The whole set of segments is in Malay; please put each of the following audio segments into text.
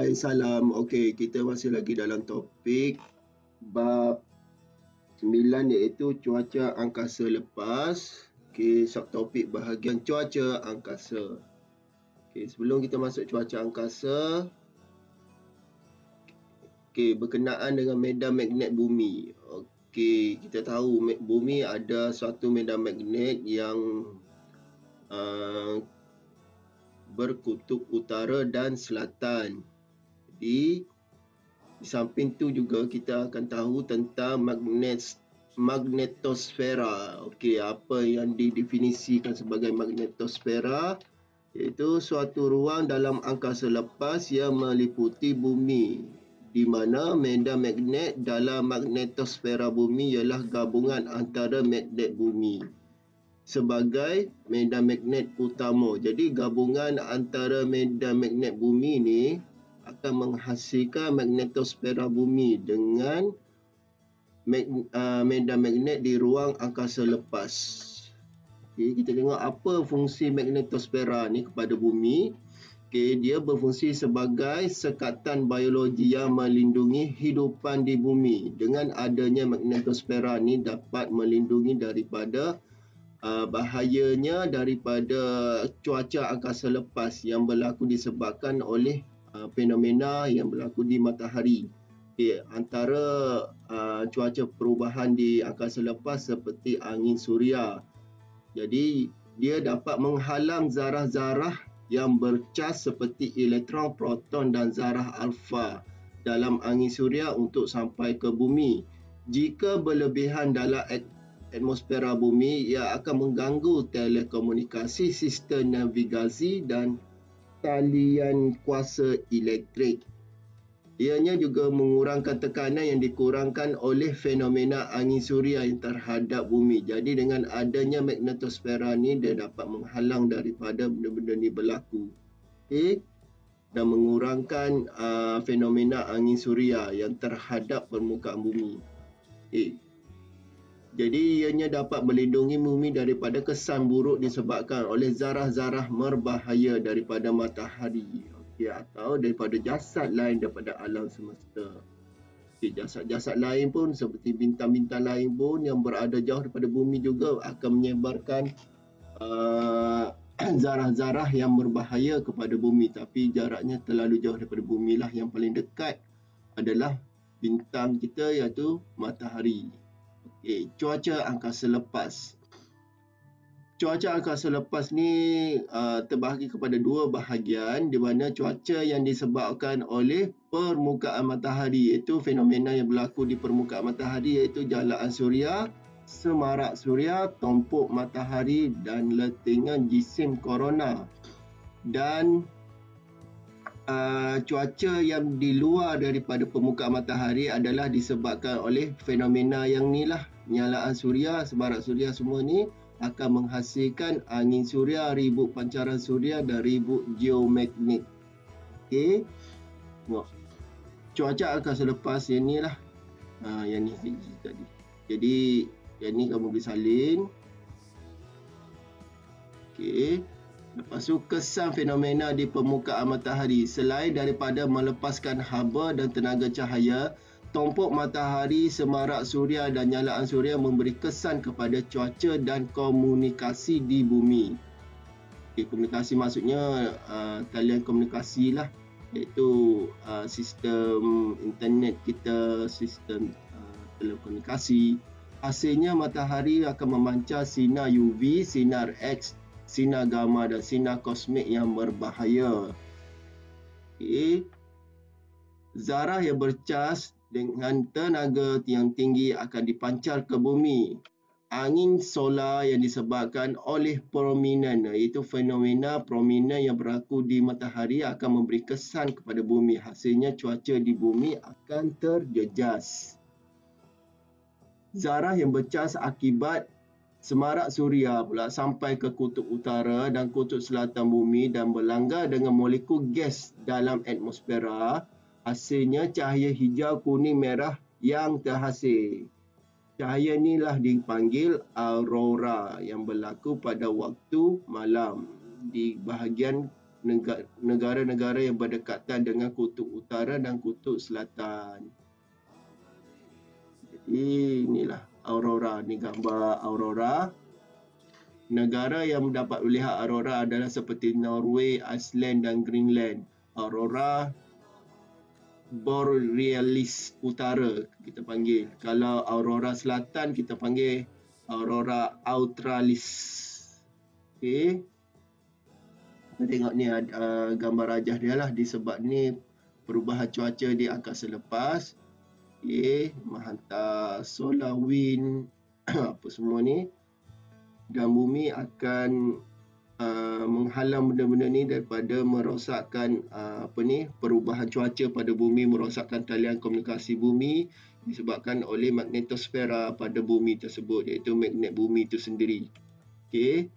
Hai, salam. Okey, kita masih lagi dalam topik bab 9 iaitu cuaca angkasa lepas. Okey, subtopik bahagian cuaca angkasa. Okey, sebelum kita masuk cuaca angkasa, berkenaan dengan medan magnet bumi. Okey, kita tahu bumi ada suatu medan magnet yang berkutub utara dan selatan. Jadi di samping tu juga kita akan tahu tentang magnetosfera. Okey, apa yang didefinisikan sebagai magnetosfera iaitu suatu ruang dalam angkasa lepas yang meliputi bumi, di mana medan magnet dalam magnetosfera bumi ialah gabungan antara magnet bumi sebagai medan magnet utama. Jadi gabungan antara medan magnet bumi ni akan menghasilkan magnetosfera bumi dengan medan magnet di ruang angkasa lepas. Okay, kita tengok apa fungsi magnetosfera ni kepada bumi. Okay, dia berfungsi sebagai sekatan biologi yang melindungi hidupan di bumi. Dengan adanya magnetosfera ni dapat melindungi daripada bahayanya daripada cuaca angkasa lepas yang berlaku disebabkan oleh fenomena yang berlaku di matahari. Okay, antara cuaca perubahan di angkasa lepas seperti angin suria. Jadi dia dapat menghalang zarah-zarah yang bercas seperti elektron, proton dan zarah alfa dalam angin suria untuk sampai ke bumi. Jika berlebihan dalam atmosfera bumi, ia akan mengganggu telekomunikasi, sistem navigasi dan talian kuasa elektrik. Ianya juga mengurangkan tekanan yang dikurangkan oleh fenomena angin suria yang terhadap bumi. Jadi dengan adanya magnetosfera ni, dia dapat menghalang daripada benda-benda ni berlaku. Okay? Dan mengurangkan fenomena angin suria yang terhadap permukaan bumi. Okay. Jadi ianya dapat melindungi bumi daripada kesan buruk disebabkan oleh zarah-zarah berbahaya daripada matahari, atau daripada jasad lain daripada alam semesta. Jasad-jasad lain pun seperti bintang-bintang lain pun yang berada jauh daripada bumi juga akan menyebarkan zarah-zarah yang berbahaya kepada bumi, tapi jaraknya terlalu jauh daripada bumi lah. Yang paling dekat adalah bintang kita iaitu matahari. Okey, cuaca angkasa lepas. Cuaca angkasa lepas ni terbahagi kepada dua bahagian, di mana cuaca yang disebabkan oleh permukaan matahari iaitu fenomena yang berlaku di permukaan matahari iaitu jalaan suria, semarak suria, tumpuk matahari dan letingan jisim korona. Dan cuaca yang di luar daripada permukaan matahari adalah disebabkan oleh fenomena yang ni lah, nyalaan suria, semarak suria semua ni akan menghasilkan angin suria, ribut pancaran suria dan ribut geomagnet. Okey. Tengok. Cuaca angkasa lepas yang ni lah. Yang ni tadi. Jadi yang ni kamu boleh salin. Okey. Lepas tu kesan fenomena di permukaan matahari, selain daripada melepaskan haba dan tenaga cahaya, tumpuk matahari, semarak suria dan nyalaan suria memberi kesan kepada cuaca dan komunikasi di bumi. Okay, komunikasi maksudnya talian komunikasi lah, iaitu sistem internet kita, sistem telekomunikasi. Hasilnya matahari akan memancar sinar UV, sinar X, sinar gamma dan sinar kosmik yang berbahaya. Okay. Zarah yang bercas dengan tenaga yang tinggi akan dipancar ke bumi. Angin solar yang disebabkan oleh prominent, iaitu fenomena prominent yang berlaku di matahari akan memberi kesan kepada bumi. Hasilnya cuaca di bumi akan terjejas. Zarah yang bercas akibat semarak suria pula sampai ke kutub utara dan kutub selatan bumi dan berlanggar dengan molekul gas dalam atmosfera. Hasilnya cahaya hijau, kuning, merah yang terhasil. Cahaya inilah dipanggil aurora yang berlaku pada waktu malam di bahagian negara-negara yang berdekatan dengan kutub utara dan kutub selatan. Jadi inilah aurora, ni gambar aurora. Negara yang dapat melihat aurora adalah seperti Norway, Iceland dan Greenland. Aurora borealis utara kita panggil. Kalau aurora selatan kita panggil aurora australis. Okey. Kita tengok ni gambar rajah dia lah, disebab ni perubahan cuaca di angkasa lepas. Okey, menghantar solar wind apa semua ni, dan bumi akan menghalang benda-benda ni daripada merosakkan perubahan cuaca pada bumi, merosakkan talian komunikasi bumi disebabkan oleh magnetosfera pada bumi tersebut, iaitu magnet bumi itu sendiri. Okey.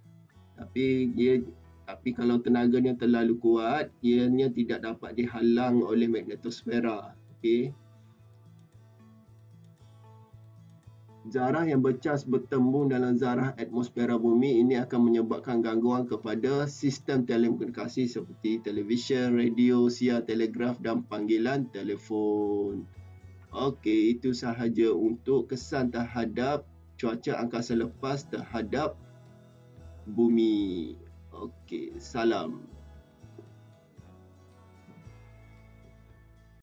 Tapi kalau tenaganya terlalu kuat, ianya tidak dapat dihalang oleh magnetosfera. Okey. Zarah yang bercas bertembung dalam zarah atmosfera bumi ini akan menyebabkan gangguan kepada sistem telekomunikasi seperti televisyen, radio, siar telegraf dan panggilan telefon. Okey, itu sahaja untuk kesan terhadap cuaca angkasa lepas terhadap bumi. Okey, salam.